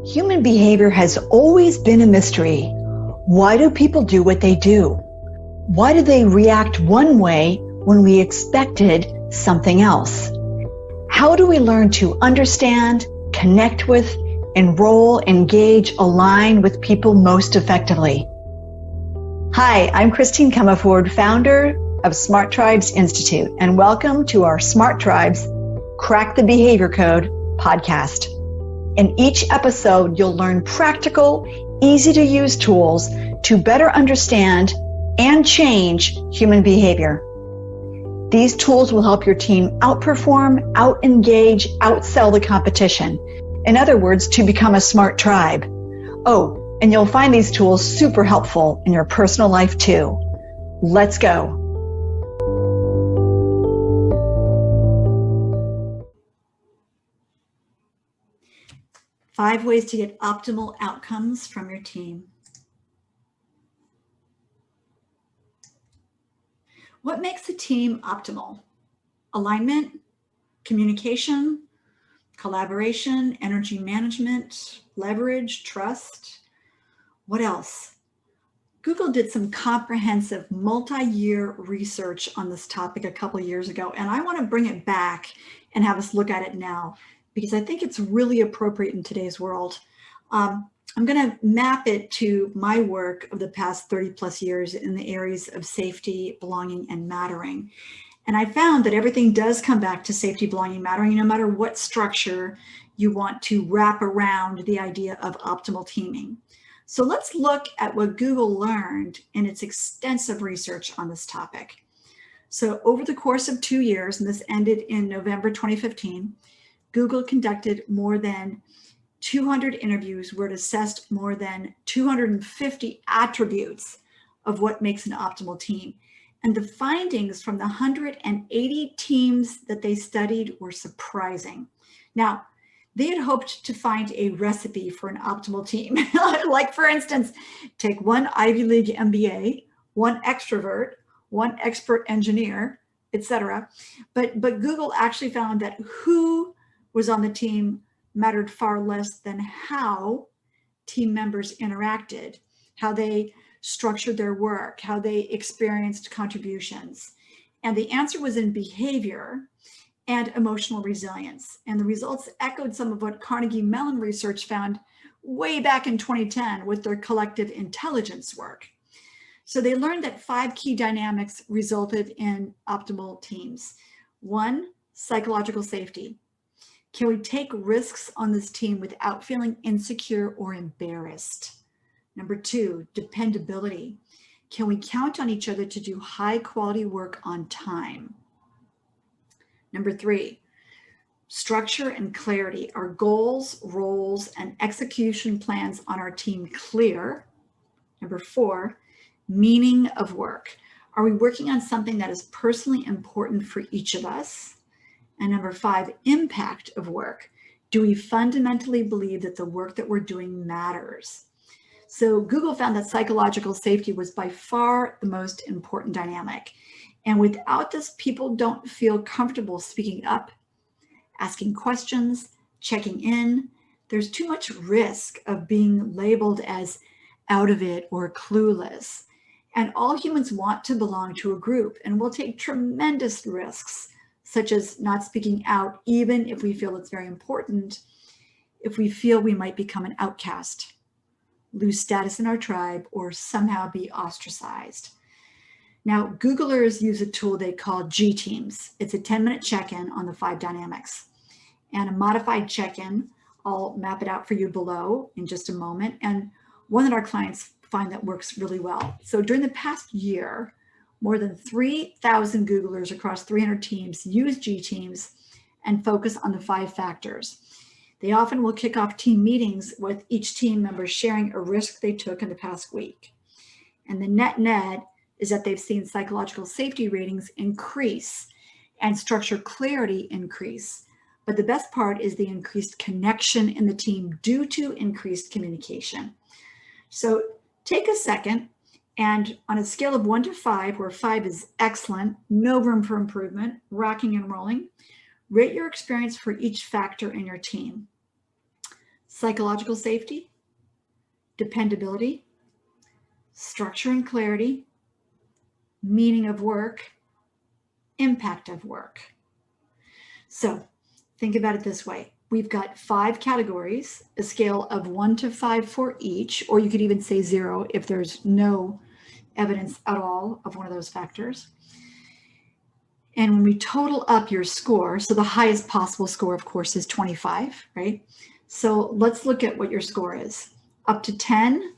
Human behavior has always been a mystery. Why do people do what they do? Why do they react one way when we expected something else? How do we learn to understand, connect with, enroll, engage, align with people most effectively? Hi, I'm Christine Comerford, founder of Smart Tribes Institute, and welcome to our Smart Tribes Crack the Behavior Code podcast. In each episode, you'll learn practical, easy-to-use tools to better understand and change human behavior. These tools will help your team outperform, out-engage, outsell the competition. In other words, to become a smart tribe. Oh, and you'll find these tools super helpful in your personal life too. Let's go. Five ways to get optimal outcomes from your team. What makes a team optimal? Alignment, communication, collaboration, energy management, leverage, trust. What else? Google did some comprehensive multi-year research on this topic a couple years ago, and I want to bring it back and have us look at it now, because I think it's really appropriate in today's world. I'm going to map it to my work of the past 30 plus years in the areas of safety, belonging, and mattering. And I found that everything does come back to safety, belonging, mattering, no matter what structure you want to wrap around the idea of optimal teaming. So let's look at what Google learned in its extensive research on this topic. So over the course of 2 years, and this ended in November 2015, Google conducted more than 200 interviews where it assessed more than 250 attributes of what makes an optimal team. And the findings from the 180 teams that they studied were surprising. Now, they had hoped to find a recipe for an optimal team. Like, for instance, take one Ivy League MBA, one extrovert, one expert engineer, etc. But Google actually found that who was on the team mattered far less than how team members interacted, how they structured their work, how they experienced contributions. And the answer was in behavior and emotional resilience. And the results echoed some of what Carnegie Mellon research found way back in 2010 with their collective intelligence work. So they learned that 5 key dynamics resulted in optimal teams. 1, psychological safety. Can we take risks on this team without feeling insecure or embarrassed? Number 2, dependability. Can we count on each other to do high quality work on time? Number 3, structure and clarity. Are goals, roles, and execution plans on our team clear? Number 4, meaning of work. Are we working on something that is personally important for each of us? And number 5, impact of work. Do we fundamentally believe that the work that we're doing matters? So Google found that psychological safety was by far the most important dynamic. And without this, people don't feel comfortable speaking up, asking questions, checking in. There's too much risk of being labeled as out of it or clueless. And all humans want to belong to a group and will take tremendous risks, such as not speaking out, even if we feel it's very important, if we feel we might become an outcast, lose status in our tribe, or somehow be ostracized. Now, Googlers use a tool they call G-Teams. It's a 10-minute check-in on the 5 dynamics. And a modified check-in, I'll map it out for you below in just a moment, and one that our clients find that works really well. So during the past year, more than 3,000 Googlers across 300 teams use G-Teams and focus on the 5 factors. They often will kick off team meetings with each team member sharing a risk they took in the past week. And the net is that they've seen psychological safety ratings increase and structure clarity increase. But the best part is the increased connection in the team due to increased communication. So take a second, and on a scale of 1 to 5, where 5 is excellent, no room for improvement, rocking and rolling, rate your experience for each factor in your team. psychological safety, dependability, structure and clarity, meaning of work, impact of work. So think about it this way. We've got 5 categories, a scale of 1 to 5 for each, or you could even say 0 if there's no evidence at all of one of those factors. And when we total up your score, so the highest possible score, of course, is 25, right? So let's look at what your score is. Up to 10,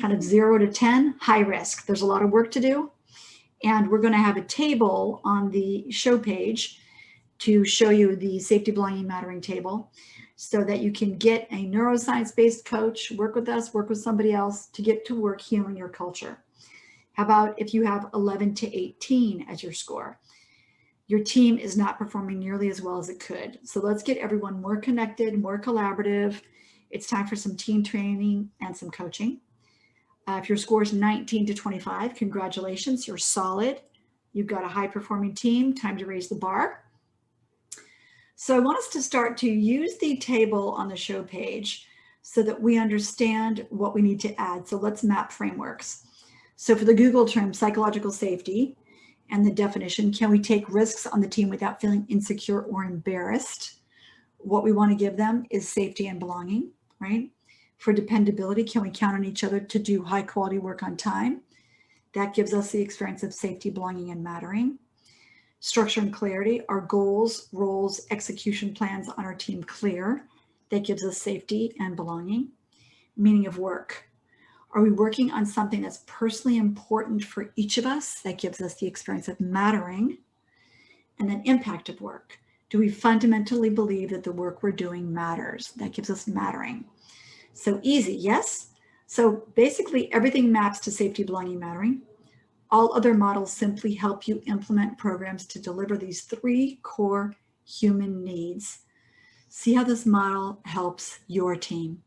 kind of 0 to 10, high risk. There's a lot of work to do. And we're going to have a table on the show page to show you the safety, belonging, mattering table so that you can get a neuroscience-based coach, work with us, work with somebody else to get to work healing your culture. How about if you have 11 to 18 as your score? Your team is not performing nearly as well as it could. So let's get everyone more connected, more collaborative. It's time for some team training and some coaching. If your score is 19 to 25, congratulations, you're solid. You've got a high-performing team, time to raise the bar. So I want us to start to use the table on the show page so that we understand what we need to add. So let's map frameworks. So for the Google term, psychological safety, and the definition, can we take risks on the team without feeling insecure or embarrassed? What we want to give them is safety and belonging, right? For dependability, can we count on each other to do high quality work on time? That gives us the experience of safety, belonging, and mattering. Structure and clarity, our goals, roles, execution plans on our team clear. That gives us safety and belonging. Meaning of work. Are we working on something that's personally important for each of us? That gives us the experience of mattering. And then impact of work. Do we fundamentally believe that the work we're doing matters? That gives us mattering. So easy, yes? So basically everything maps to safety, belonging, mattering. All other models simply help you implement programs to deliver these 3 core human needs. See how this model helps your team.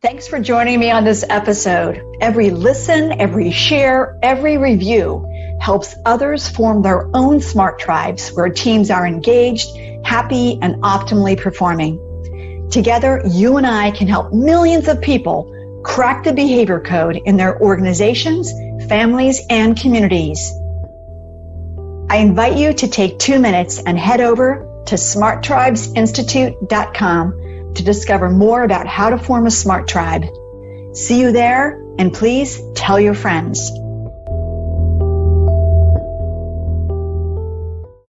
Thanks for joining me on this episode. Every listen, every share, every review helps others form their own smart tribes where teams are engaged, happy, and optimally performing. Together, you and I can help millions of people crack the behavior code in their organizations, families, and communities. I invite you to take 2 minutes and head over to smarttribesinstitute.com to discover more about how to form a smart tribe. See you there, and please tell your friends.